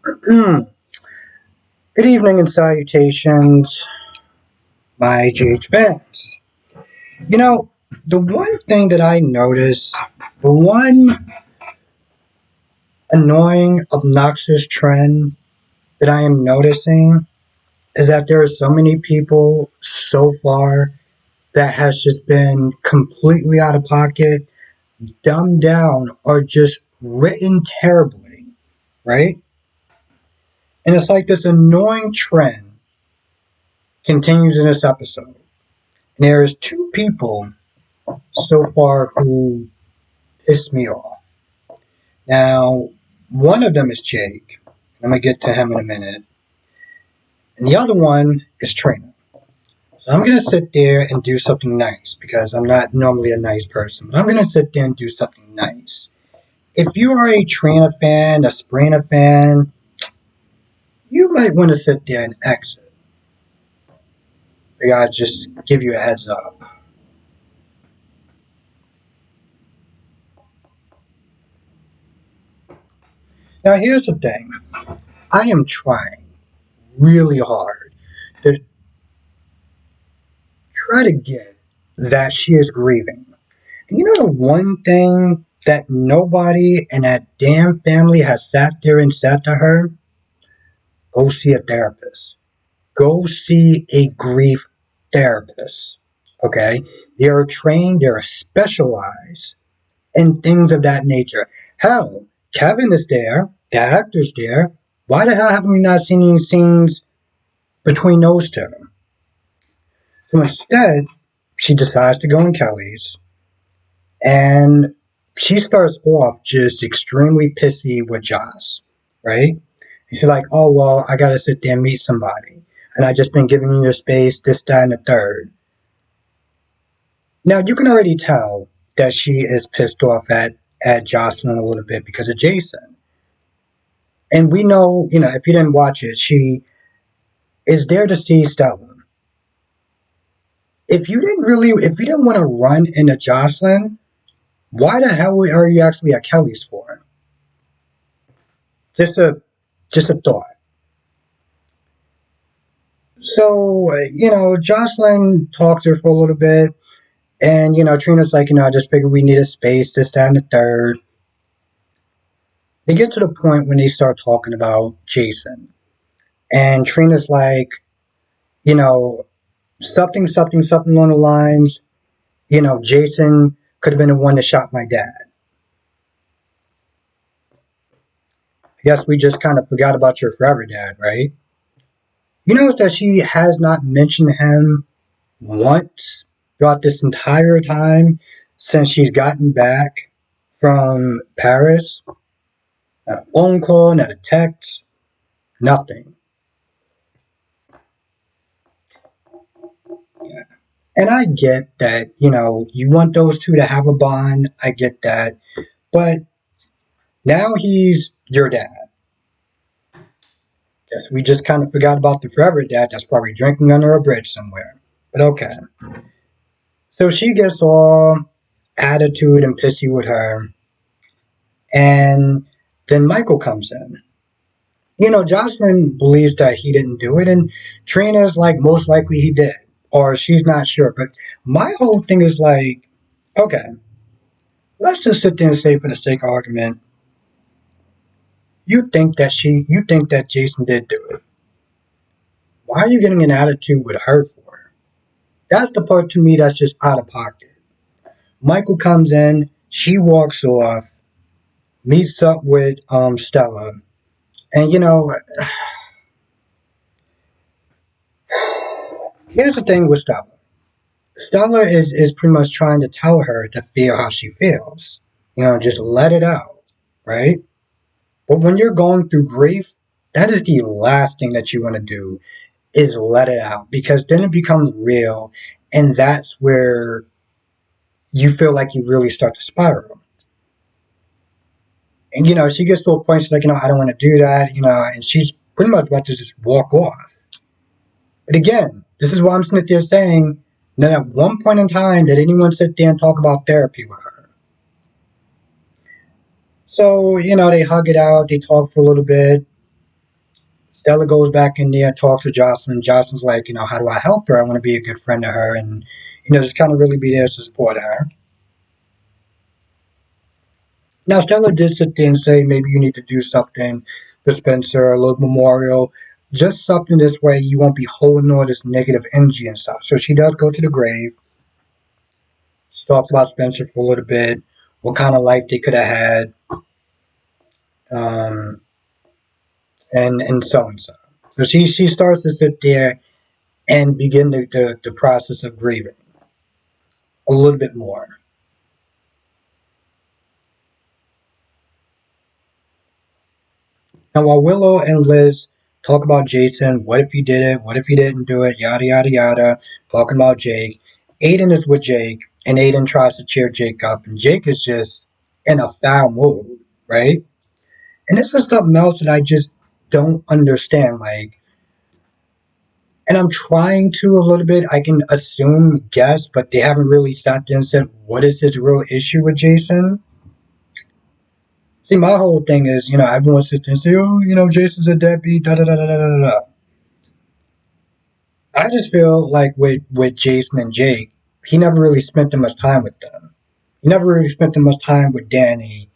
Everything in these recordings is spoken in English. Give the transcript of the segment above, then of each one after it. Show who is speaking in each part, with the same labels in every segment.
Speaker 1: Good evening and salutations, my GH fans. You know, the one thing that I notice, the one annoying, obnoxious trend that I am noticing is that there are so many people so far that has just been completely out of pocket, dumbed down, or just written terribly, right? And it's like this annoying trend continues in this episode. And there's two people so far who pissed me off. Now, one of them is Jake. I'm going to get to him in a minute. And the other one is Trina. So I'm going to sit there and do something nice because I'm not normally a nice person. But I'm going to sit there and do something nice. If you are a Trina fan, a Sabrina fan, you might want to sit there and exit. I gotta just give you a heads up. Now, here's the thing. I am trying really hard to try to get that she is grieving. You know the one thing that nobody in that damn family has sat there and said to her? Go see a therapist. Go see a grief therapist. Okay? They are trained, they are specialized in things of that nature. Hell, Kevin is there, the actor's there. Why the hell haven't we not seen any scenes between those two? So instead, she decides to go in Kelly's. And she starts off just extremely pissy with Joss, right? And she's like, oh, well, I got to sit there and meet somebody. And I just been giving you your space, this, that, and the third. Now, you can already tell that she is pissed off at Josslyn a little bit because of Jason. And we know, if you didn't watch it, she is there to see Stella. If you didn't want to run into Josslyn, why the hell are you actually at Kelly's for? Just a just a thought. So, Jocelyn talked to her for a little bit, and, Trina's like, I just figured we need a space, this, that, and the third. They get to the point when they start talking about Jason, and Trina's like, you know, something, something, something along the lines, Jason could have been the one that shot my dad. I guess we just kind of forgot about your forever dad, right? You notice that she has not mentioned him once throughout this entire time since she's gotten back from Paris. Not a phone call, not a text, nothing. Yeah. And I get that, you want those two to have a bond. I get that. But now he's your dad. Guess we just kind of forgot about the forever dad that's probably drinking under a bridge somewhere. But okay. So she gets all attitude and pissy with her. And then Michael comes in. Jocelyn believes that he didn't do it, and Trina's like, most likely he did, or she's not sure. But my whole thing is like, okay, let's just sit there and say, for the sake of argument, you think that Jason did do it. Why are you getting an attitude with her for? That's the part to me that's just out of pocket. Michael comes in, she walks off, meets up with Stella, and here's the thing with Stella. Stella is pretty much trying to tell her to feel how she feels. Just let it out, right? But when you're going through grief, that is the last thing that you want to do is let it out because then it becomes real and that's where you feel like you really start to spiral. And, she gets to a point, she's like, I don't want to do that, and she's pretty much about to just walk off. But again, this is why I'm sitting there saying, not at one point in time did anyone sit there and talk about therapy with her. So, they hug it out, they talk for a little bit, Stella goes back in there, talks to Josslyn. Josslyn's like, how do I help her? I want to be a good friend to her and, just kind of really be there to support her. Now, Stella did sit there and say maybe you need to do something for Spencer, a little memorial, just something this way you won't be holding all this negative energy and stuff. So she does go to the grave. She talks about Spencer for a little bit, what kind of life they could have had, um, and so and so. So she starts to sit there and begin the process of grieving a little bit more. Now, while Willow and Liz talk about Jason, what if he did it? What if he didn't do it? Yada, yada, yada. Talking about Jake. Aiden is with Jake, and Aiden tries to cheer Jake up, and Jake is just in a foul mood, right? And this is something else that I just don't understand. And I'm trying to a little bit. I can assume, guess, but they haven't really sat there and said, what is his real issue with Jason? See, my whole thing is, everyone sits there and say, oh, Jason's a deadbeat, da da da da da da da. I just feel like with Jason and Jake, he never really spent that much time with them. He never really spent that much time with Danny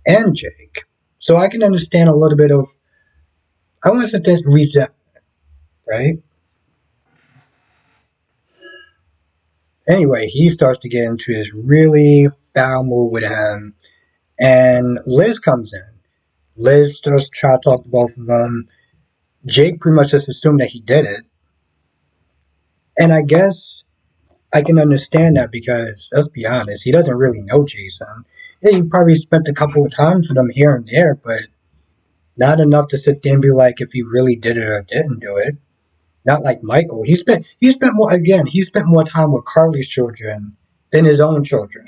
Speaker 1: and Jake. So I can understand a little bit of, I want to say this resentment, right? Anyway, he starts to get into this really foul mood with him, and Liz comes in. Liz starts to try to talk to both of them. Jake pretty much just assumed that he did it. And I guess I can understand that because, let's be honest, he doesn't really know Jason. Yeah, he probably spent a couple of times with him here and there, but not enough to sit there and be like if he really did it or didn't do it. Not like Michael. He spent more again. He spent more time with Carly's children than his own children.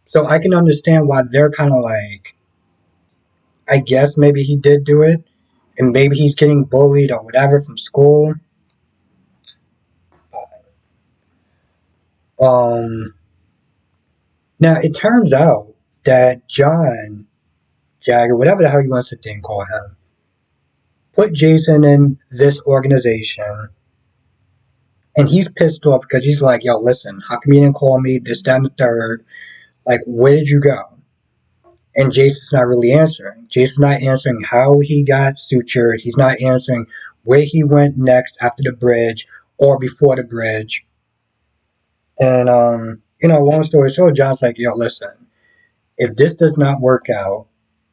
Speaker 1: So I can understand why they're kind of like, I guess maybe he did do it, and maybe he's getting bullied or whatever from school. Um, Now it turns out that John Jagger, whatever the hell you want to sit there and call him, put Jason in this organization, and he's pissed off because he's like, "Yo, listen, how come you didn't call me? This, that, and the third? Like, where did you go?" And Jason's not really answering. Jason's not answering how he got sutured. He's not answering where he went next after the bridge or before the bridge. And long story short, John's like, "Yo, listen, if this does not work out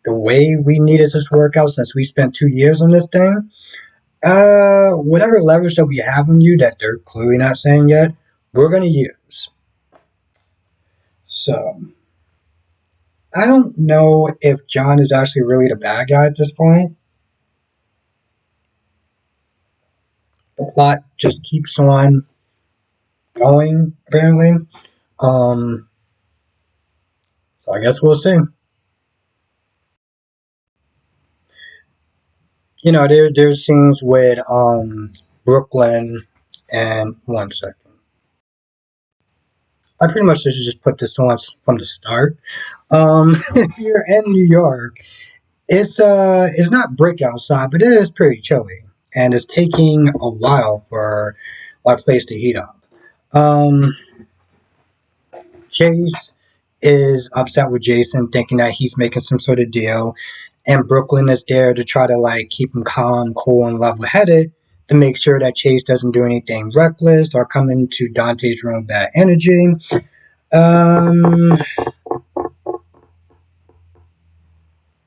Speaker 1: the way we needed this to work out since we spent 2 years on this thing, whatever leverage that we have on you that they're clearly not saying yet, we're gonna use." So I don't know if John is actually really the bad guy at this point. The plot just keeps on going, apparently. Um, so I guess we'll see. There's scenes with Brooklyn and one second. I pretty much just put this on from the start. If you're in New York, it's not brick outside, but it is pretty chilly, and it's taking a while for my place to heat up. Um, Chase is upset with Jason, thinking that he's making some sort of deal, and Brooklyn is there to try to like keep him calm, cool, and level-headed to make sure that Chase doesn't do anything reckless or come into Dante's room with bad energy. Um,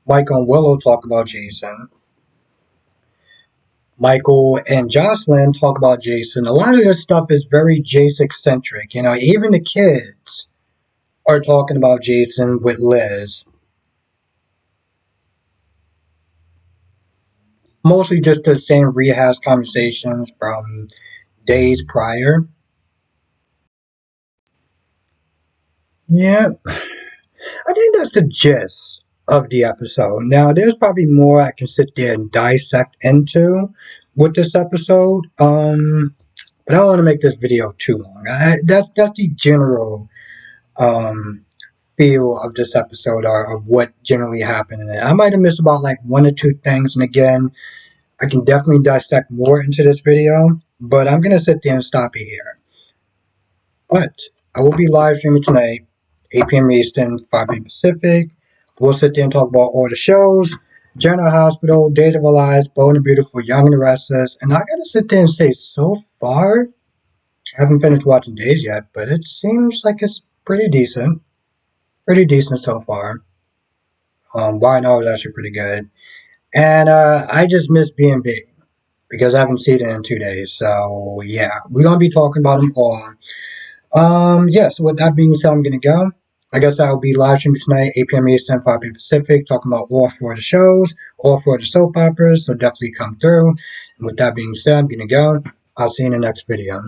Speaker 1: Michael and Willow talk about Jason. Michael and Josslyn talk about Jason. A lot of this stuff is very Jace-eccentric. Even the kids are talking about Jason with Liz. Mostly just the same rehash conversations from days prior. Yeah, I think that's the gist of the episode. Now, there's probably more I can sit there and dissect into with this episode. But I don't want to make this video too long. That's the general um, feel of this episode or of what generally happened in it. I might have missed about like one or two things, and again, I can definitely dissect more into this video, but I'm going to sit there and stop it here. But I will be live streaming tonight, 8 p.m. Eastern, 5 p.m. Pacific. We'll sit there and talk about all the shows, General Hospital, Days of Our Lives, Bold and Beautiful, Young and the Restless. And I gotta sit there and say, so far, I haven't finished watching Days yet, but it seems like it's pretty decent. Pretty decent so far. Why Not is actually pretty good. And I just miss being big because I haven't seen it in 2 days. So yeah, we're gonna be talking about them all. Yeah, so with that being said, I'm gonna go. I guess I'll be live streaming tonight, 8 p.m. Eastern, 5 p.m. Pacific, talking about all four of the shows, all four of the soap operas, so definitely come through. And with that being said, I'm gonna go. I'll see you in the next video.